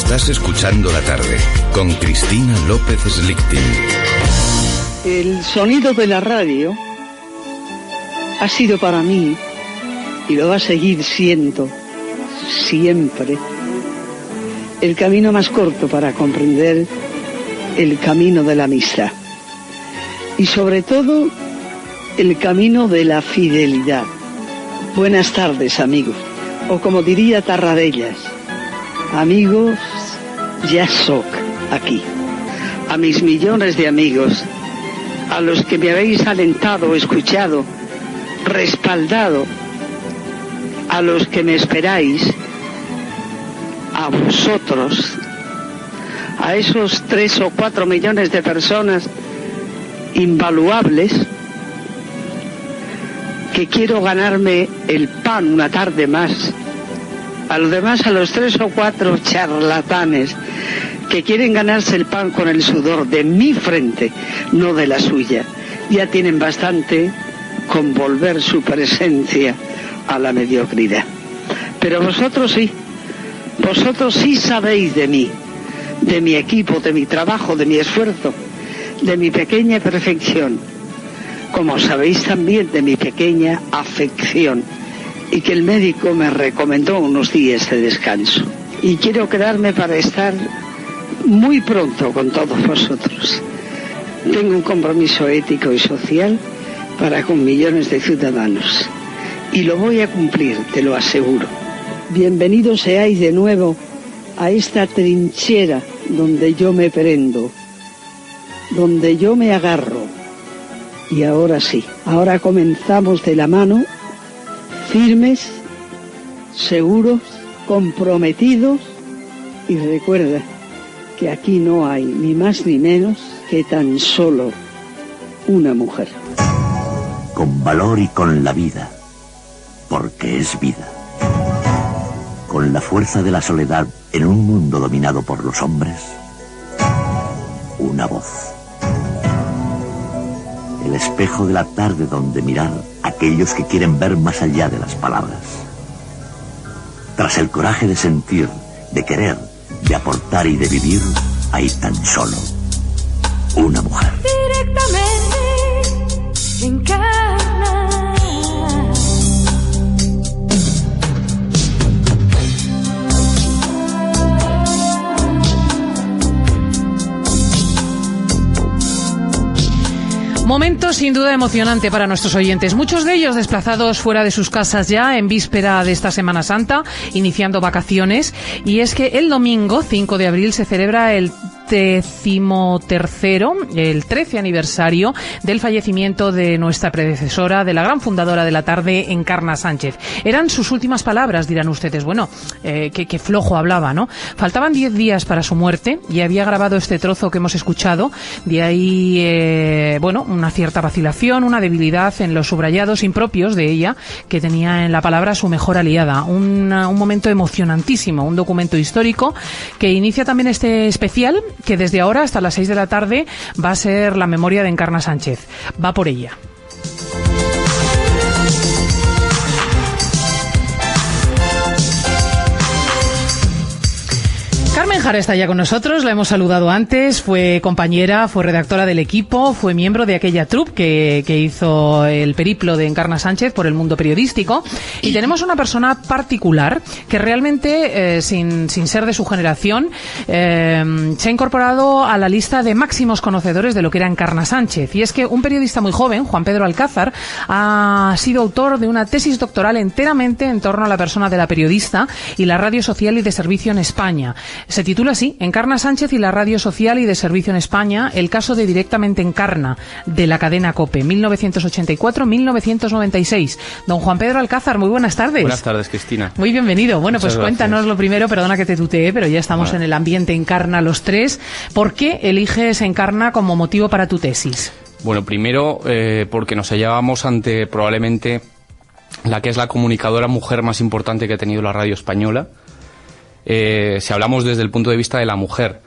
Estás escuchando La Tarde con Cristina López Slichting. El sonido de la radio ha sido para mí, y lo va a seguir siendo siempre, el camino más corto para comprender el camino de la amistad. Y sobre todo, el camino de la fidelidad. Buenas tardes, amigos. O como diría Tarradellas, amigos, ya soc aquí. A mis millones de amigos, a los que me habéis alentado, escuchado, respaldado, a los que me esperáis, a vosotros, a esos 3 o 4 millones de personas invaluables que quiero ganarme el pan una tarde más. A los demás, a los 3 o 4 charlatanes que quieren ganarse el pan con el sudor de mi frente, no de la suya, ya tienen bastante con volver su presencia a la mediocridad. Pero vosotros sí sabéis de mí, de mi equipo, de mi trabajo, de mi esfuerzo, de mi pequeña perfección, como sabéis también de mi pequeña afección, y que el médico me recomendó unos días de descanso. Y quiero quedarme para estar muy pronto con todos vosotros. Tengo un compromiso ético y social para con millones de ciudadanos, y lo voy a cumplir, te lo aseguro. Bienvenidos seáis de nuevo a esta trinchera donde yo me prendo, donde yo me agarro. Y ahora sí, ahora comenzamos de la mano, firmes, seguros, comprometidos, y recuerda que aquí no hay ni más ni menos que tan solo una mujer. Con valor y con la vida, porque es vida. Con la fuerza de la soledad en un mundo dominado por los hombres, una voz. El espejo de la tarde donde mirar aquellos que quieren ver más allá de las palabras. Tras el coraje de sentir, de querer, de aportar y de vivir, hay tan solo una mujer. Directamente encarna. Momento sin duda emocionante para nuestros oyentes, muchos de ellos desplazados fuera de sus casas ya en víspera de esta Semana Santa, iniciando vacaciones, y es que el domingo 5 de abril se celebra el 13º aniversario del fallecimiento de nuestra predecesora, de la gran fundadora de La Tarde, Encarna Sánchez. Eran sus últimas palabras, dirán ustedes. Bueno, qué flojo hablaba, ¿no? Faltaban 10 días para su muerte y había grabado este trozo que hemos escuchado. De ahí, una cierta vacilación, una debilidad en los subrayados impropios de ella, que tenía en la palabra su mejor aliada. Un momento emocionantísimo, un documento histórico que inicia también este especial, que desde ahora hasta las 6 de la tarde va a ser la memoria de Encarna Sánchez. Va por ella. Carmen Jara está ya con nosotros, la hemos saludado antes, fue compañera, fue redactora del Equipo, fue miembro de aquella troupe que hizo el periplo de Encarna Sánchez por el mundo periodístico, y tenemos una persona particular que realmente, sin ser de su generación, se ha incorporado a la lista de máximos conocedores de lo que era Encarna Sánchez, y es que un periodista muy joven, Juan Pedro Alcázar, ha sido autor de una tesis doctoral enteramente en torno a la persona de la periodista y la radio social y de servicio en España. Se titula así: Encarna Sánchez y la radio social y de servicio en España, el caso de Directamente Encarna, de la cadena COPE, 1984-1996. Don Juan Pedro Alcázar, muy buenas tardes. Buenas tardes, Cristina. Muy bienvenido. Bueno, Muchas pues cuéntanos gracias. lo primero, perdona que te tuteé, pero ya estamos en el ambiente Encarna los tres. ¿Por qué eliges Encarna como motivo para tu tesis? Bueno, primero porque nos hallábamos ante probablemente la que es la comunicadora mujer más importante que ha tenido la radio española. Si hablamos desde el punto de vista de la mujer,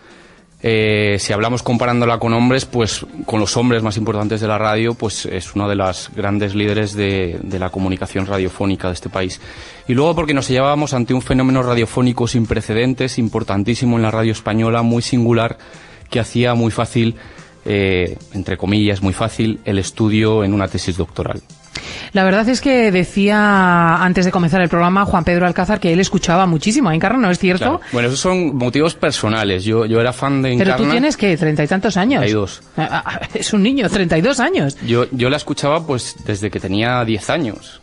Si hablamos comparándola con hombres, pues con los hombres más importantes de la radio, pues es uno de los grandes líderes de la comunicación radiofónica de este país. Y luego porque nos hallábamos ante un fenómeno radiofónico sin precedentes, importantísimo en la radio española, muy singular, que hacía muy fácil, entre comillas, muy fácil, el estudio en una tesis doctoral. La verdad es que decía antes de comenzar el programa Juan Pedro Alcázar que él escuchaba muchísimo a Encarna, ¿no es cierto? Claro. Bueno, esos son motivos personales. Yo era fan de Encarna. Pero tú tienes, ¿qué? 30 y tantos años. 32. Es un niño, 32 años. Yo la escuchaba pues desde que tenía 10 años.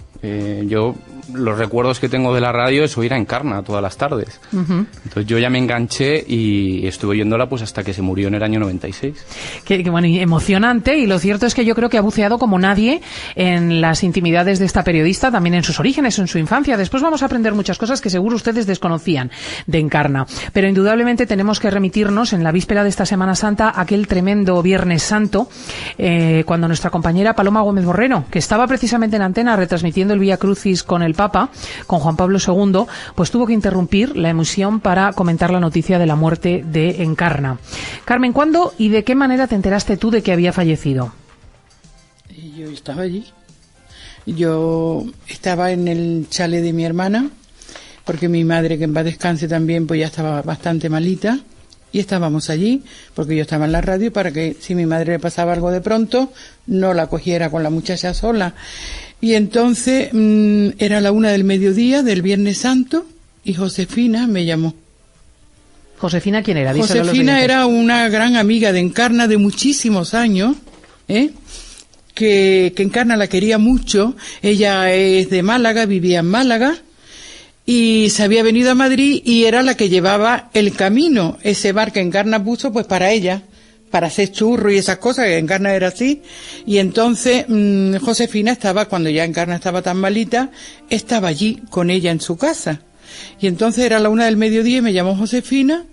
Yo los recuerdos que tengo de la radio es oír a Encarna todas las tardes. Entonces yo ya me enganché y estuve oyéndola pues hasta que se murió en el año 96. Qué bueno, y emocionante, y lo cierto es que yo creo que ha buceado como nadie en las intimidades de esta periodista, también en sus orígenes, en su infancia. Después vamos a aprender muchas cosas que seguro ustedes desconocían de Encarna. Pero indudablemente tenemos que remitirnos en la víspera de esta Semana Santa a aquel tremendo Viernes Santo, cuando nuestra compañera Paloma Gómez Borrero, que estaba precisamente en antena retransmitiendo el Vía Crucis con el Papa, con Juan Pablo II, pues tuvo que interrumpir la emisión para comentar la noticia de la muerte de Encarna. Carmen, ¿cuándo y de qué manera te enteraste tú de que había fallecido? Yo estaba allí. Yo estaba en el chalet de mi hermana, porque mi madre, que en paz descanse también, pues ya estaba bastante malita, y estábamos allí, porque yo estaba en la radio, para que si mi madre le pasaba algo de pronto, no la cogiera con la muchacha sola. Y entonces era la 1 del mediodía del Viernes Santo y Josefina me llamó. ¿Josefina quién era? Díselo Josefina era una gran amiga de Encarna de muchísimos años, que Encarna la quería mucho. Ella es de Málaga, vivía en Málaga y se había venido a Madrid y era la que llevaba el camino, ese bar que Encarna puso pues para ella, para hacer churros y esas cosas, que Encarna era así. Y entonces Josefina estaba, cuando ya Encarna estaba tan malita, estaba allí con ella en su casa. Y entonces era la 1 del mediodía y me llamó Josefina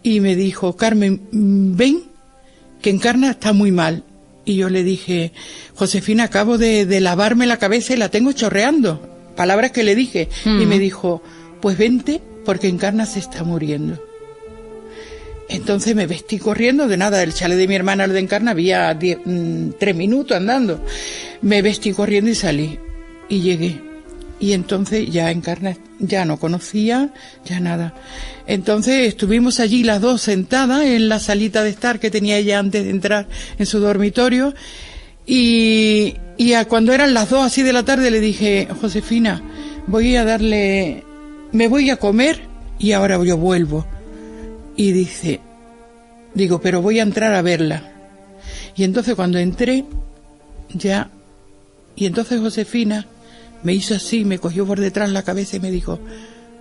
y me dijo: Carmen, ven, que Encarna está muy mal. Y yo le dije: Josefina, acabo de lavarme la cabeza y la tengo chorreando. Palabras que le dije. Y me dijo: pues vente, porque Encarna se está muriendo. Entonces me vestí corriendo, de nada, del chalet de mi hermana al de Encarna había 3 minutos andando. Me vestí corriendo y salí. Y llegué. Y entonces ya Encarna ya no conocía, ya nada. Entonces estuvimos allí las dos sentadas en la salita de estar que tenía ella antes de entrar en su dormitorio. Y cuando eran las 2 así de la tarde le dije: Josefina, me voy a comer y ahora yo vuelvo. Y digo, pero voy a entrar a verla. Y entonces cuando entré, y entonces Josefina me hizo así, me cogió por detrás la cabeza y me dijo: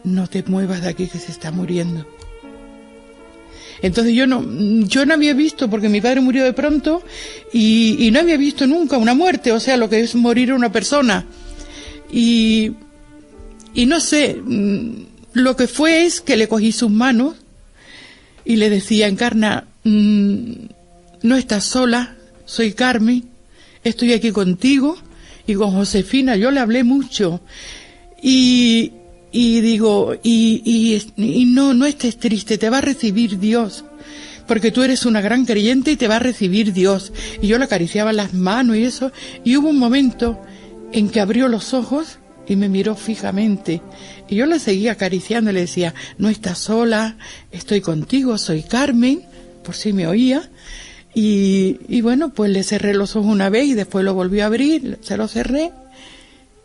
no te muevas de aquí, que se está muriendo. Entonces yo no había visto, porque mi padre murió de pronto, y no había visto nunca una muerte, o sea, lo que es morir una persona. Y no sé, lo que fue es que le cogí sus manos y le decía: Encarna, no estás sola, soy Carmen, estoy aquí contigo. Y con Josefina yo le hablé mucho. Y digo, no estés triste, te va a recibir Dios, porque tú eres una gran creyente y te va a recibir Dios. Y yo le acariciaba las manos y eso, y hubo un momento en que abrió los ojos y me miró fijamente. Y yo la seguía acariciando y le decía: no estás sola, estoy contigo, soy Carmen, por si me oía. Y bueno, pues le cerré los ojos una vez y después lo volví a abrir, se lo cerré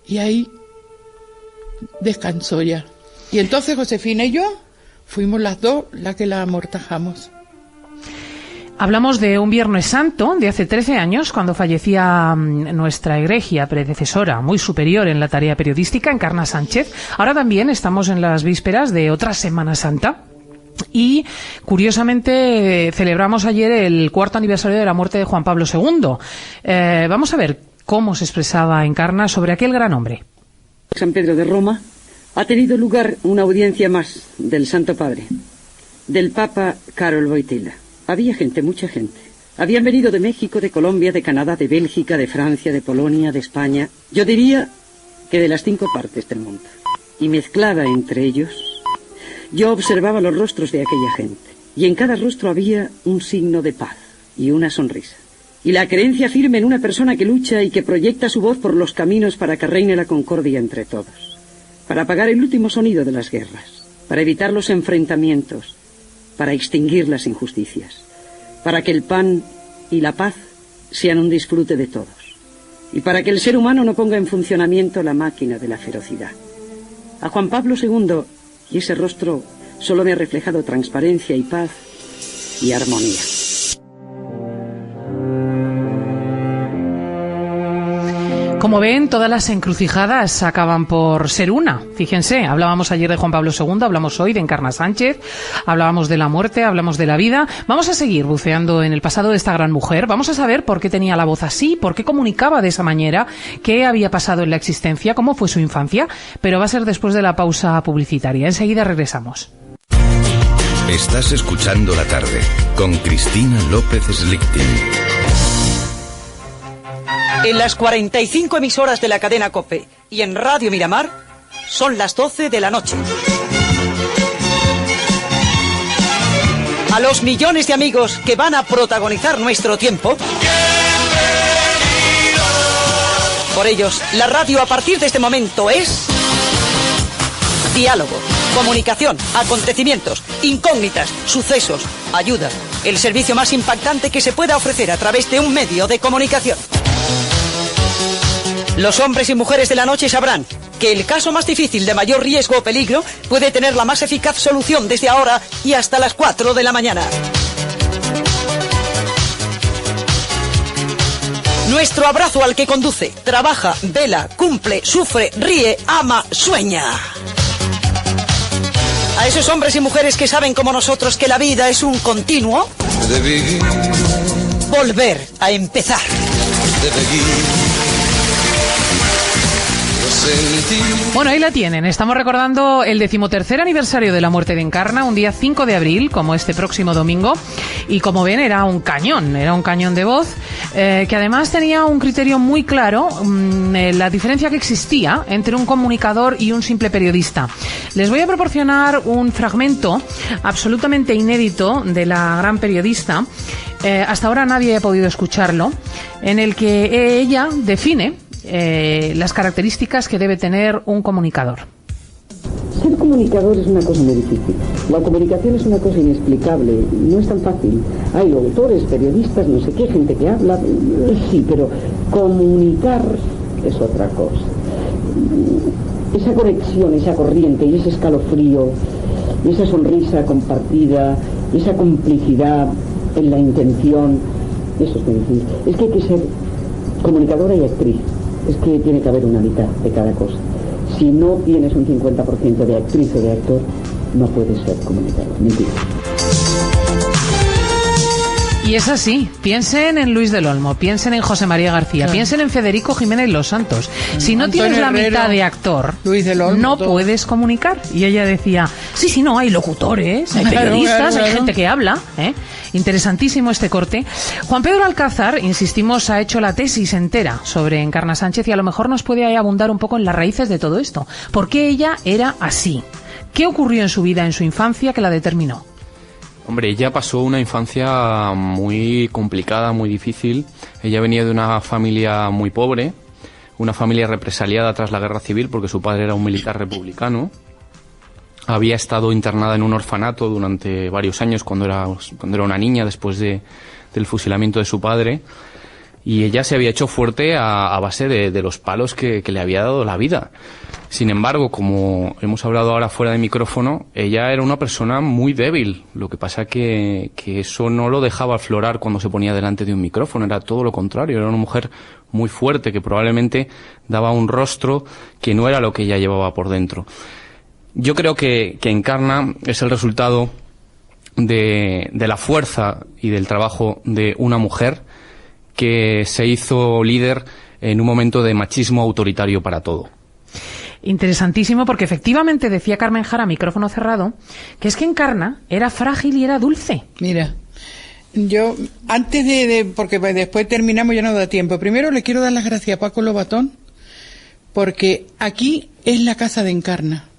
y ahí descansó ya. Y entonces Josefina y yo fuimos las dos las que la amortajamos. Hablamos de un Viernes Santo de hace 13 años, cuando fallecía nuestra egregia predecesora, muy superior en la tarea periodística, Encarna Sánchez. Ahora también estamos en las vísperas de otra Semana Santa. Y, curiosamente, celebramos ayer el 4º aniversario de la muerte de Juan Pablo II. Vamos a ver cómo se expresaba Encarna sobre aquel gran hombre. San Pedro de Roma ha tenido lugar una audiencia más del Santo Padre, del Papa Karol Wojtyła. Había gente, mucha gente. Habían venido de México, de Colombia, de Canadá, de Bélgica, de Francia, de Polonia, de España. Yo diría que de las 5 partes del mundo. Y mezclada entre ellos, yo observaba los rostros de aquella gente. y en cada rostro había un signo de paz y una sonrisa. Y la creencia firme en una persona que lucha y que proyecta su voz por los caminos para que reine la concordia entre todos, para apagar el último sonido de las guerras, para evitar los enfrentamientos, para extinguir las injusticias, para que el pan y la paz sean un disfrute de todos, y para que el ser humano no ponga en funcionamiento la máquina de la ferocidad. A Juan Pablo II, y ese rostro solo me ha reflejado transparencia y paz y armonía. Como ven, todas las encrucijadas acaban por ser una. Fíjense, hablábamos ayer de Juan Pablo II, hablamos hoy de Encarna Sánchez, hablábamos de la muerte, hablamos de la vida. Vamos a seguir buceando en el pasado de esta gran mujer. Vamos a saber por qué tenía la voz así, por qué comunicaba de esa manera, qué había pasado en la existencia, cómo fue su infancia. Pero va a ser después de la pausa publicitaria. Enseguida regresamos. Estás escuchando La Tarde con Cristina López Slichting. En las 45 emisoras de la cadena COPE y en Radio Miramar son las 12 de la noche. A los millones de amigos que van a protagonizar nuestro tiempo, por ellos, la radio a partir de este momento es diálogo, comunicación, acontecimientos, incógnitas, sucesos, ayuda, el servicio más impactante que se pueda ofrecer a través de un medio de comunicación. Los hombres y mujeres de la noche sabrán que el caso más difícil, de mayor riesgo o peligro, puede tener la más eficaz solución desde ahora y hasta las 4 de la mañana. Nuestro abrazo al que conduce, trabaja, vela, cumple, sufre, ríe, ama, sueña. A esos hombres y mujeres que saben como nosotros que la vida es un continuo, volver a empezar. Bueno, ahí la tienen. Estamos recordando el 13º aniversario de la muerte de Encarna, un día 5 de abril, como este próximo domingo. Y como ven, era un cañón de voz, que además tenía un criterio muy claro, la diferencia que existía entre un comunicador y un simple periodista. Les voy a proporcionar un fragmento absolutamente inédito de la gran periodista. Hasta ahora nadie ha podido escucharlo, en el que ella define las características que debe tener un comunicador. Ser comunicador es una cosa muy difícil. La comunicación es una cosa inexplicable, no es tan fácil. Hay autores, periodistas, no sé qué, gente que habla, sí, pero comunicar es otra cosa. Esa conexión, esa corriente y ese escalofrío, y esa sonrisa compartida, y esa complicidad en la intención, eso es muy difícil. Es que hay que ser comunicadora y actriz. Es que tiene que haber una mitad de cada cosa. Si no tienes un 50% de actriz o de actor, no puedes ser comunicador. Mentira. Y es así. Piensen en Luis del Olmo, piensen en José María García, piensen en Federico Jiménez Los Santos. Si no Antonio tienes la Herrero, mitad de actor, Luis del Olmo, no todo. puedes comunicar. Y ella decía, sí, no, hay locutores, hay periodistas, hay gente que habla. Interesantísimo este corte. Juan Pedro Alcázar, insistimos, ha hecho la tesis entera sobre Encarna Sánchez y a lo mejor nos puede abundar un poco en las raíces de todo esto. ¿Por qué ella era así? ¿Qué ocurrió en su vida, en su infancia, que la determinó? Hombre, ella pasó una infancia muy complicada, muy difícil. Ella venía de una familia muy pobre, una familia represaliada tras la guerra civil porque su padre era un militar republicano. Había estado internada en un orfanato durante varios años cuando era una niña, después del fusilamiento de su padre. Y ella se había hecho fuerte a base de los palos que le había dado la vida. Sin embargo, como hemos hablado ahora fuera de micrófono, ella era una persona muy débil. Lo que pasa que eso no lo dejaba aflorar cuando se ponía delante de un micrófono. Era todo lo contrario. Era una mujer muy fuerte que probablemente daba un rostro que no era lo que ella llevaba por dentro. Yo creo que Encarna es el resultado de la fuerza y del trabajo de una mujer que se hizo líder en un momento de machismo autoritario para todo. Interesantísimo, porque efectivamente decía Carmen Jara, micrófono cerrado, que es que Encarna era frágil y era dulce. Mira, yo, antes porque después terminamos, ya no da tiempo. Primero le quiero dar las gracias a Paco Lobatón, porque aquí es la casa de Encarna.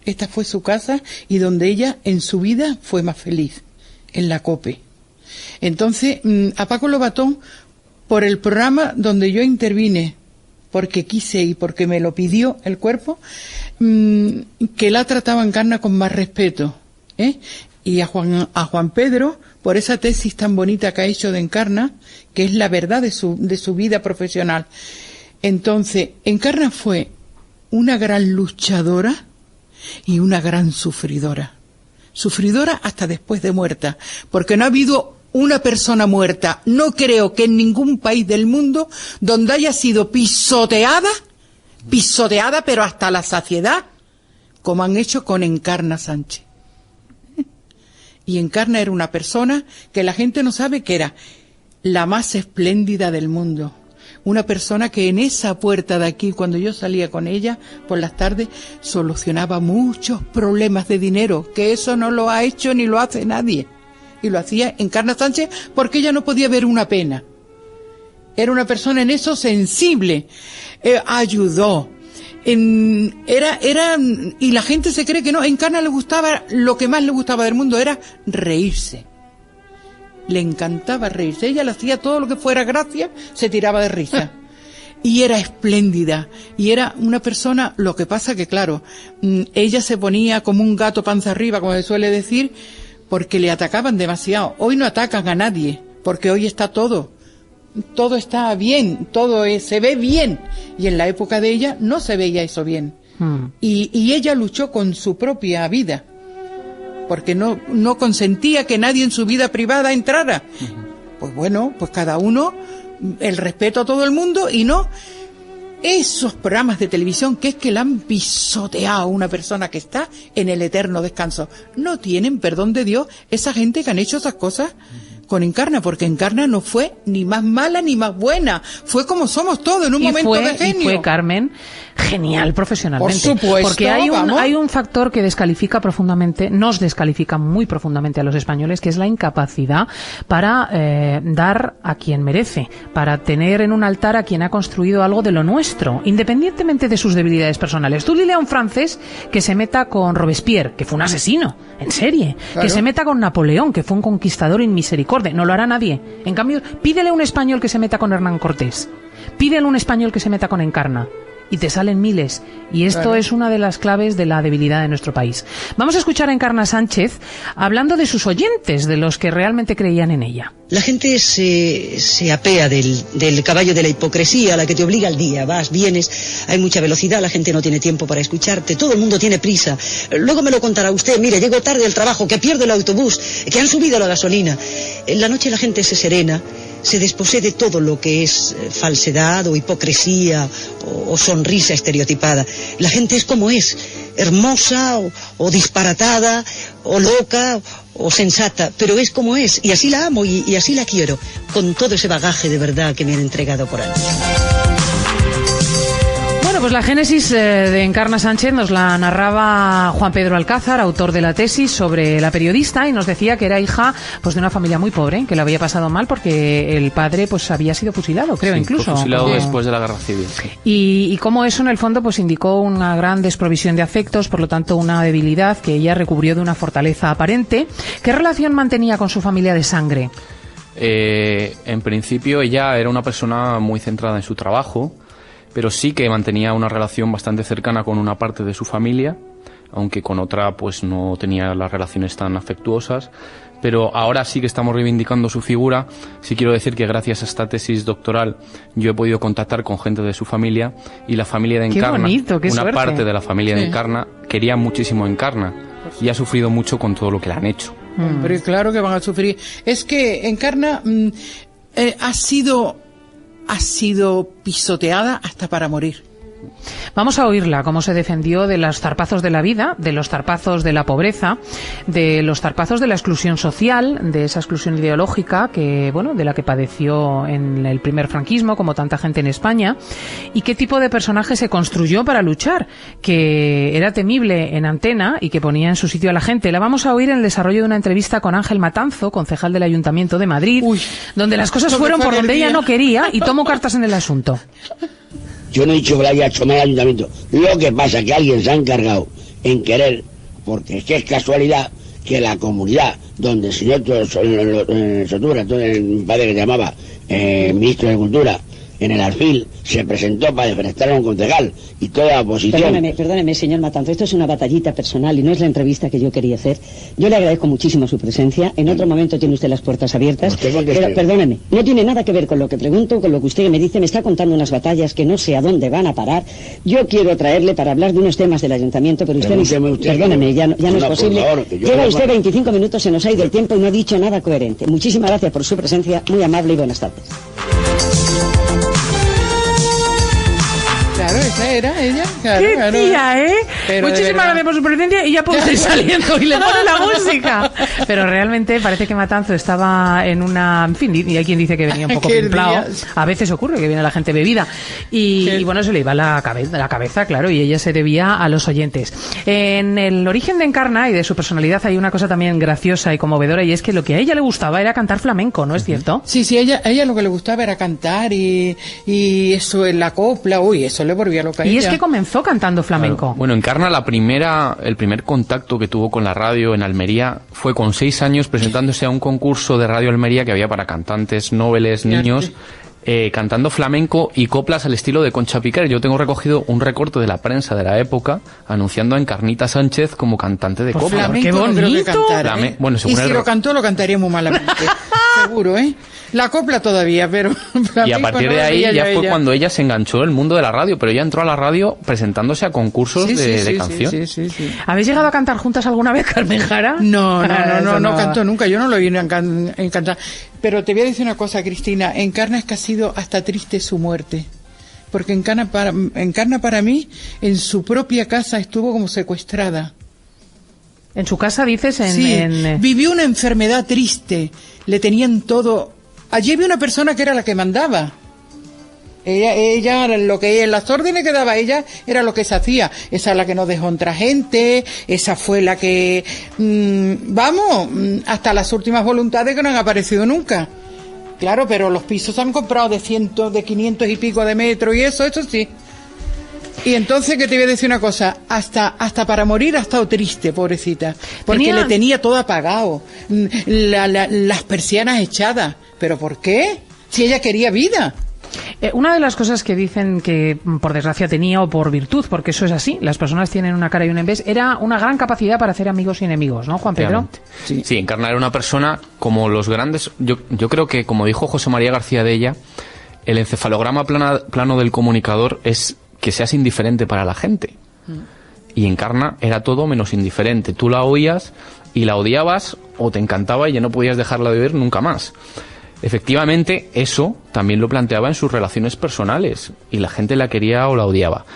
Esta fue su casa y donde ella en su vida fue más feliz. en la COPE. Entonces, a Paco Lobatón, por el programa donde yo intervine, porque quise y porque me lo pidió el cuerpo, que la trataba Encarna con más respeto, y a Juan Pedro, por esa tesis tan bonita que ha hecho de Encarna, que es la verdad de su vida profesional. Entonces, Encarna fue una gran luchadora y una gran sufridora. Sufridora hasta después de muerta, porque no ha habido una persona muerta, no creo que en ningún país del mundo, donde haya sido pisoteada, pero hasta la saciedad, como han hecho con Encarna Sánchez. Y Encarna era una persona que la gente no sabe que era la más espléndida del mundo. Una persona que en esa puerta de aquí, cuando yo salía con ella por las tardes, solucionaba muchos problemas de dinero, que eso no lo ha hecho ni lo hace nadie. Y lo hacía Encarna Sánchez porque ella no podía ver una pena. Era una persona en eso sensible, ayudó. Y la gente se cree que no. Encarna le gustaba, lo que más le gustaba del mundo era reírse. Le encantaba reírse. Ella le hacía todo lo que fuera gracia, se tiraba de risa. Y era espléndida. Y era una persona, lo que pasa que claro, ella se ponía como un gato panza arriba, como se suele decir, porque le atacaban demasiado. Hoy no atacan a nadie, porque hoy está todo está bien, se ve bien. Y en la época de ella no se veía eso bien. Y ella luchó con su propia vida, porque no consentía que nadie en su vida privada entrara. Pues bueno, pues cada uno, el respeto a todo el mundo, y no esos programas de televisión que es que la han pisoteado a una persona que está en el eterno descanso. No tienen perdón de Dios esa gente que han hecho esas cosas con Encarna, porque Encarna no fue ni más mala ni más buena, fue como somos todos en un momento de genio. Y fue, Carmen, genial profesionalmente. Por supuesto, porque hay un factor que descalifica profundamente, nos descalifica muy profundamente a los españoles, que es la incapacidad para dar a quien merece, para tener en un altar a quien ha construido algo de lo nuestro, independientemente de sus debilidades personales. Tú dile a un francés que se meta con Robespierre, que fue un asesino en serie, claro, que se meta con Napoleón, que fue un conquistador inmisericordia. No lo hará nadie. En cambio, pídele a un español que se meta con Hernán Cortés, pídele a un español que se meta con Encarna, y te salen miles. Y esto, claro, es una de las claves de la debilidad de nuestro país. Vamos a escuchar a Encarna Sánchez hablando de sus oyentes, de los que realmente creían en ella. La gente se apea del caballo de la hipocresía, a la que te obliga al día. Vas, vienes, hay mucha velocidad, la gente no tiene tiempo para escucharte, todo el mundo tiene prisa. Luego me lo contará usted, mire, llego tarde al trabajo, que pierdo el autobús, que han subido la gasolina. En la noche la gente se serena, se desposee de todo lo que es falsedad o hipocresía o sonrisa estereotipada. La gente es como es, hermosa o disparatada o loca o sensata, pero es como es, y así la amo y así la quiero, con todo ese bagaje de verdad que me han entregado por años. Bueno, pues la génesis de Encarna Sánchez nos la narraba Juan Pedro Alcázar, autor de la tesis sobre la periodista, y nos decía que era hija pues de una familia muy pobre, que la había pasado mal porque el padre pues había sido fusilado, creo, sí, incluso. Fue fusilado después de la Guerra Civil. Sí. Y cómo eso en el fondo pues indicó una gran desprovisión de afectos, por lo tanto una debilidad que ella recubrió de una fortaleza aparente. ¿Qué relación mantenía con su familia de sangre? En principio ella era una persona muy centrada en su trabajo, pero sí que mantenía una relación bastante cercana con una parte de su familia, aunque con otra pues no tenía las relaciones tan afectuosas. Pero ahora sí que estamos reivindicando su figura. Sí quiero decir que gracias a esta tesis doctoral yo he podido contactar con gente de su familia, y la familia de Encarna, qué bonito, qué una suerte. parte de la familia de Encarna quería muchísimo a Encarna y ha sufrido mucho con todo lo que le han hecho. Pero claro que van a sufrir. Es que Encarna ha sido pisoteada hasta para morir. Vamos a oírla, cómo se defendió de los zarpazos de la vida, de los zarpazos de la pobreza, de los zarpazos de la exclusión social, de esa exclusión ideológica que, bueno, de la que padeció en el primer franquismo, como tanta gente en España, y qué tipo de personaje se construyó para luchar, que era temible en antena y que ponía en su sitio a la gente. La vamos a oír en el desarrollo de una entrevista con Ángel Matanzo, concejal del Ayuntamiento de Madrid, donde las cosas fueron por donde ella no quería, y tomó cartas en el asunto. Yo no he dicho que la haya hecho mal el ayuntamiento. Lo que pasa es que alguien se ha encargado en querer, porque es que es casualidad que la comunidad donde el señor Sotura, entonces mi padre que se llamaba ministro de Cultura, en el Alfil, se presentó para desbaratar a un concejal y toda la oposición... Perdóneme, señor Matanzo, esto es una batallita personal y no es la entrevista que yo quería hacer. Yo le agradezco muchísimo su presencia. En otro momento tiene usted las puertas abiertas. Pero perdóneme, no tiene nada que ver con lo que pregunto, con lo que usted me dice. Me está contando unas batallas que no sé a dónde van a parar. Yo quiero traerle para hablar de unos temas del ayuntamiento, pero usted perdóneme, ya no es posible. Lleva usted 25 minutos, se nos ha ido el tiempo y no ha dicho nada coherente. Muchísimas gracias por su presencia, muy amable y buenas tardes. Claro, esa era ella. ¡Qué tía, eh! Pero muchísimas gracias por su presencia y ya puedo ir saliendo y le pone la música. Pero realmente parece que Matanzo estaba en una... En fin, y hay quien dice que venía un poco pimplao. A veces ocurre que viene la gente bebida. Y bueno, se le iba la cabeza, claro, y ella se debía a los oyentes. En el origen de Encarna y de su personalidad hay una cosa también graciosa y conmovedora, y es que lo que a ella le gustaba era cantar flamenco, ¿no es cierto? Sí, a ella lo que le gustaba era cantar y eso en la copla, eso le volvía loca a ella. Y es que comenzó cantando flamenco. Claro. Bueno, Encarna, el primer contacto que tuvo con la radio en Almería fue con 6 años presentándose a un concurso de Radio Almería que había para cantantes, nobles, niños, cantando flamenco y coplas al estilo de Concha Piquer. Yo tengo recogido un recorte de la prensa de la época anunciando a Encarnita Sánchez como cantante de copla. Flamenco, ¡qué bonito! No creo que cantara, Bueno, según y si lo cantó, lo cantaría muy malamente. Seguro, ¿eh? La copla todavía, pero... Y a partir de ahí ya fue cuando ella se enganchó en el mundo de la radio, pero ella entró a la radio presentándose a concursos de canción. Sí. ¿Habéis llegado a cantar juntas alguna vez, Carmen Jara? No cantó nunca, yo no lo vi en cantar. Pero te voy a decir una cosa, Cristina, Encarna es que ha sido hasta triste su muerte. Porque Encarna para mí, en su propia casa estuvo como secuestrada. En su casa, dices, vivió una enfermedad triste, le tenían todo... Allí había una persona que era la que mandaba. Ella lo que las órdenes que daba ella era lo que se hacía. Esa es la que nos dejó otra gente, esa fue la que hasta las últimas voluntades que no han aparecido nunca. Claro, pero los pisos se han comprado de 500 y pico de metros y eso sí. Y entonces, que te voy a decir una cosa, hasta para morir ha estado triste, pobrecita, porque le tenía todo apagado, las persianas echadas. ¿Pero por qué? Si ella quería vida. Una de las cosas que dicen que por desgracia tenía, o por virtud, porque eso es así, las personas tienen una cara y un embés, era una gran capacidad para hacer amigos y enemigos, ¿no, Juan Pedro? Sí, Encarna era una persona como los grandes. Yo creo que, como dijo José María García de ella, el encefalograma plano del comunicador es que seas indiferente para la gente. Y Encarna era todo menos indiferente. Tú la oías y la odiabas o te encantaba y ya no podías dejarla de oír nunca más. Efectivamente, eso también lo planteaba en sus relaciones personales y la gente la quería o la odiaba.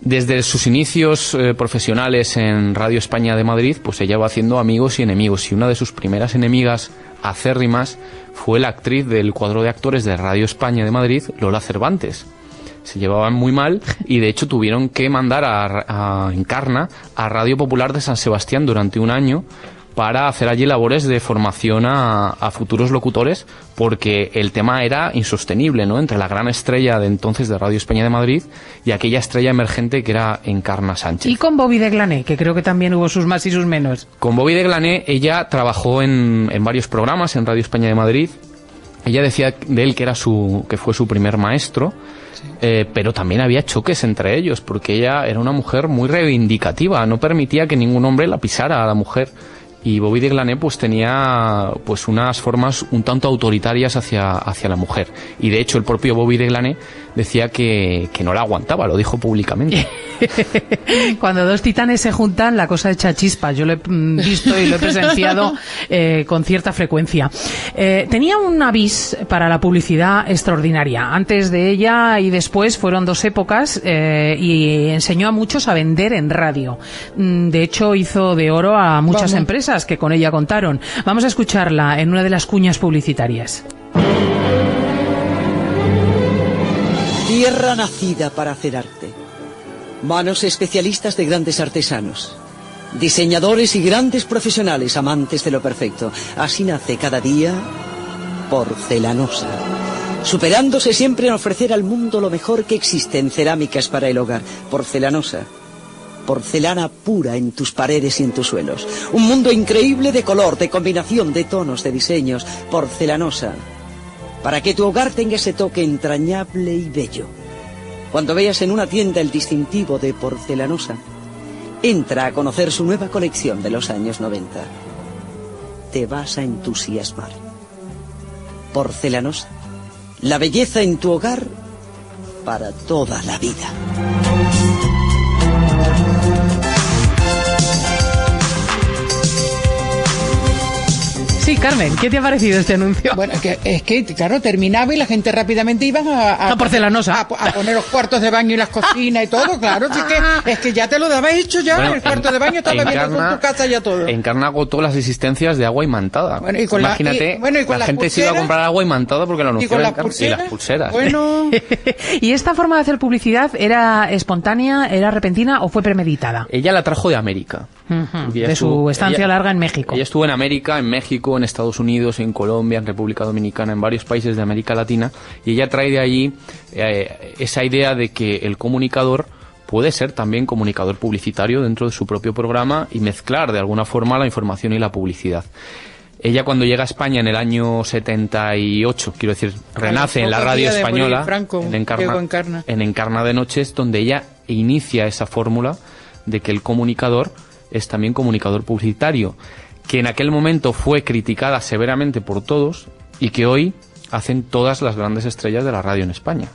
Desde sus inicios profesionales en Radio España de Madrid, pues ella va haciendo amigos y enemigos, y una de sus primeras enemigas acérrimas fue la actriz del cuadro de actores de Radio España de Madrid, Lola Cervantes. Se llevaban muy mal y de hecho tuvieron que mandar a Encarna a Radio Popular de San Sebastián durante un año para hacer allí labores de formación a futuros locutores, porque el tema era insostenible, ¿no? Entre la gran estrella de entonces de Radio España de Madrid y aquella estrella emergente que era Encarna Sánchez. Y con Bobby de Glané, que creo que también hubo sus más y sus menos. Con Bobby de Glané ella trabajó en varios programas en Radio España de Madrid. Ella decía de él que fue su primer maestro. Pero también había choques entre ellos, porque ella era una mujer muy reivindicativa, no permitía que ningún hombre la pisara a la mujer. Y Bobby de Glané pues tenía pues unas formas un tanto autoritarias hacia la mujer. Y de hecho el propio Bobby de Glané decía que no la aguantaba, lo dijo públicamente. Cuando dos titanes se juntan, la cosa echa chispas. Yo lo he visto y lo he presenciado con cierta frecuencia. Tenía una vis para la publicidad extraordinaria. Antes de ella y después fueron 2 épocas, y enseñó a muchos a vender en radio. De hecho, hizo de oro a muchas empresas que con ella contaron. Vamos a escucharla en una de las cuñas publicitarias. Tierra nacida para hacer arte. Manos especialistas de grandes artesanos. Diseñadores y grandes profesionales amantes de lo perfecto. Así nace cada día Porcelanosa. Superándose siempre en ofrecer al mundo lo mejor que existe en cerámicas para el hogar. Porcelanosa. porcelana pura en tus paredes y en tus suelos. Un mundo increíble de color, de combinación, de tonos, de diseños. Porcelanosa. Para que tu hogar tenga ese toque entrañable y bello. Cuando veas en una tienda el distintivo de Porcelanosa, entra a conocer su nueva colección de los años 90. Te vas a entusiasmar. Porcelanosa. La belleza en tu hogar para toda la vida. Sí, Carmen, ¿qué te ha parecido este anuncio? Bueno, es que claro, terminaba y la gente rápidamente iban a Porcelanosa. A poner los cuartos de baño y las cocinas y todo, claro. Es que ya te lo daba hecho ya, bueno, el cuarto de baño estaba viendo con tu casa ya todo. Encarna agotó las existencias de agua imantada. Bueno, y con imagínate, la gente se iba a comprar agua imantada porque lo anunció y las pulseras. Bueno. ¿Y esta forma de hacer publicidad era espontánea, era repentina o fue premeditada? Ella la trajo de América. De su estancia larga en México. Ella estuvo en América, en México, en Estados Unidos, en Colombia, en República Dominicana, en varios países de América Latina, y ella trae de allí esa idea de que el comunicador puede ser también comunicador publicitario dentro de su propio programa y mezclar de alguna forma la información y la publicidad. Ella cuando llega a España en el año 78, quiero decir, renace en la radio española, en Encarna de Noches, donde ella inicia esa fórmula de que el comunicador es también comunicador publicitario, que en aquel momento fue criticada severamente por todos y que hoy hacen todas las grandes estrellas de la radio en España.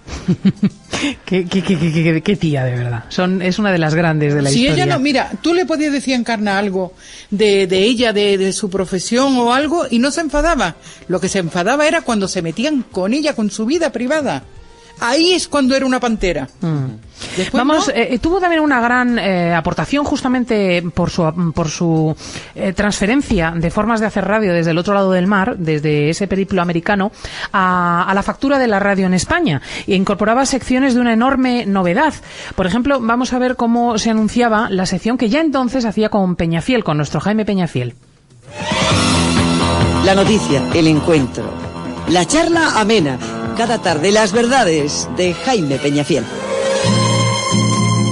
Qué tía, de verdad. Es una de las grandes de la historia. Si ella no, mira, tú le podías decir a Encarna algo de ella, de su profesión o algo, y no se enfadaba. Lo que se enfadaba era cuando se metían con ella, con su vida privada. Ahí es cuando era una pantera. Vamos, ¿no? Tuvo también una gran aportación justamente por su transferencia de formas de hacer radio desde el otro lado del mar, desde ese periplo americano, a la factura de la radio en España. E incorporaba secciones de una enorme novedad. Por ejemplo, vamos a ver cómo se anunciaba la sección que ya entonces hacía con Peñafiel, con nuestro Jaime Peñafiel. La noticia, el encuentro, la charla amena. Cada tarde las verdades de Jaime Peñafiel.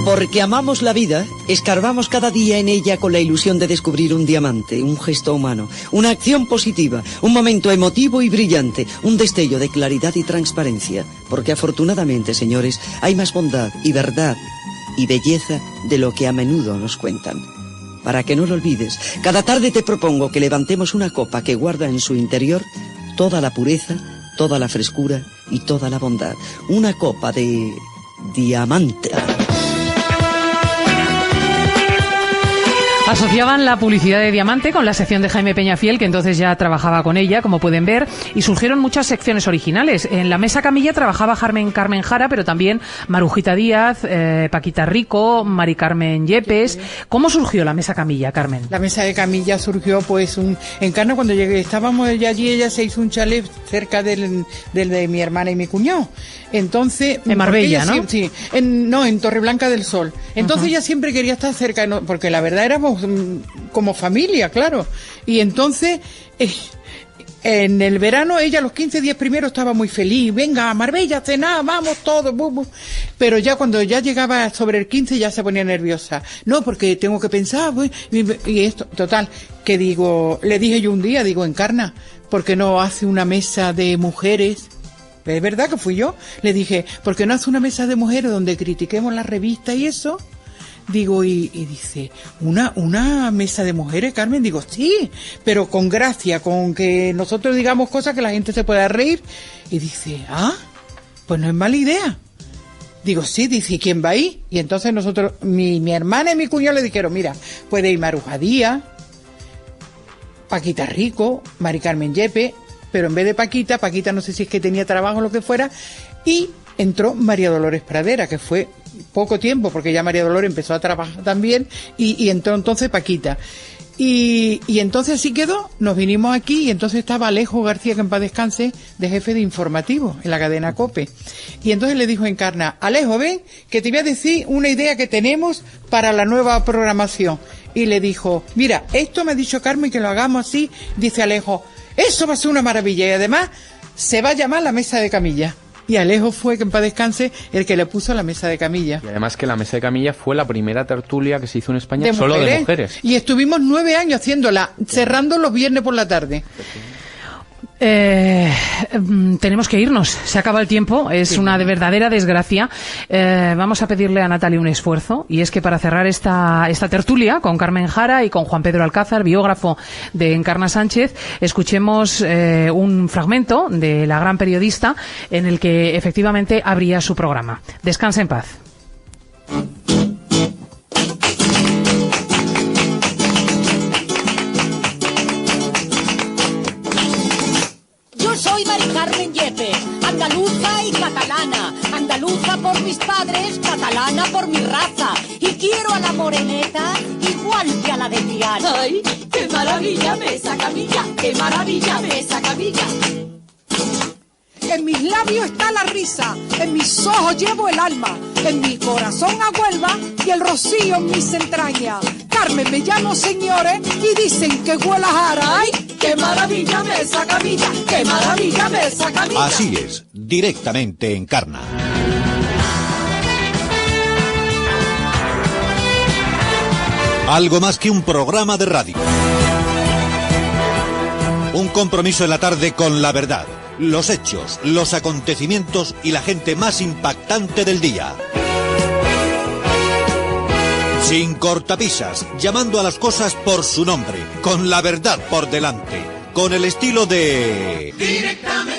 Porque amamos la vida, escarbamos cada día en ella con la ilusión de descubrir un diamante, un gesto humano, una acción positiva, un momento emotivo y brillante, un destello de claridad y transparencia. Porque afortunadamente, señores, hay más bondad y verdad y belleza de lo que a menudo nos cuentan. Para que no lo olvides, cada tarde te propongo que levantemos una copa que guarda en su interior toda la pureza, toda la frescura y toda la bondad. Una copa de diamante. Asociaban la publicidad de diamante con la sección de Jaime Peñafiel, que entonces ya trabajaba con ella, como pueden ver, y surgieron muchas secciones originales. En la mesa camilla trabajaba Carmen Jara, pero también Marujita Díaz, Paquita Rico, Mari Carmen Yepes. ¿Cómo surgió la mesa camilla, Carmen? La mesa de camilla surgió pues en Encarna cuando llegué, estábamos ya allí, ella se hizo un chalet cerca del de mi hermana y mi cuñado. Entonces, en Marbella, ¿no? Sí, en Torreblanca del Sol. Entonces ella siempre quería estar cerca, porque la verdad éramos como familia, claro. Y entonces, en el verano ella los 15 días primeros estaba muy feliz. Venga, a Marbella, cenar, vamos todos. Pero ya cuando ya llegaba sobre el 15 ya se ponía nerviosa. No, porque tengo que pensar, y esto, total, que le dije yo un día, Encarna, ¿por qué no hace una mesa de mujeres? Es verdad que fui yo. Le dije, ¿por qué no hace una mesa de mujeres donde critiquemos la revista y eso? Digo, y dice, ¿una mesa de mujeres, Carmen? Digo, sí, pero con gracia, con que nosotros digamos cosas que la gente se pueda reír. Y dice, pues no es mala idea. Digo, sí, dice, ¿y quién va ahí? Y entonces nosotros, mi hermana y mi cuñado le dijeron, mira, puede ir Maruja Díaz, Paquita Rico, Mari Carmen Yepes, pero en vez de Paquita no sé si es que tenía trabajo o lo que fuera, y entró María Dolores Pradera, que fue poco tiempo, porque ya María Dolores empezó a trabajar también, y entró entonces Paquita. Y entonces así quedó, nos vinimos aquí, y entonces estaba Alejo García, que en paz descanse, de jefe de informativo en la cadena COPE. Y entonces le dijo a Encarna, Alejo, ven, que te voy a decir una idea que tenemos para la nueva programación. Y le dijo, mira, esto me ha dicho Carmen que lo hagamos así. Dice Alejo, eso va a ser una maravilla, y además se va a llamar la mesa de camilla. y Alejo fue, que en paz descanse, el que le puso la mesa de camilla. Y además que la mesa de camilla fue la primera tertulia que se hizo en España De solo mujeres. de mujeres. Y estuvimos 9 años haciéndola, cerrando los viernes por la tarde. Tenemos que irnos, se acaba el tiempo, es una verdadera desgracia. Vamos a pedirle a Natalia un esfuerzo, y es que para cerrar esta tertulia con Carmen Jara y con Juan Pedro Alcázar, biógrafo de Encarna Sánchez, escuchemos un fragmento de la gran periodista en el que efectivamente abría su programa. Descansa en paz. Soy Mari Carmen Yepes, andaluza y catalana, andaluza por mis padres, catalana por mi raza, y quiero a la moreneta igual que a la de Triana. ¡Ay, qué maravilla me esa camilla! ¡Qué maravilla me esa camilla! En mis labios está la risa, en mis ojos llevo el alma, en mi corazón a Huelva y el rocío en mis entrañas. Carmen me llamo, señores, y dicen que huele a jara. ¡Ay, qué maravilla me esa camilla! ¡Qué maravilla me esa camilla! Así es, directamente Encarna. Algo más que un programa de radio. Un compromiso en la tarde con la verdad, los hechos, los acontecimientos y la gente más impactante del día. Sin cortapisas, llamando a las cosas por su nombre, con la verdad por delante, con el estilo de... Directamente.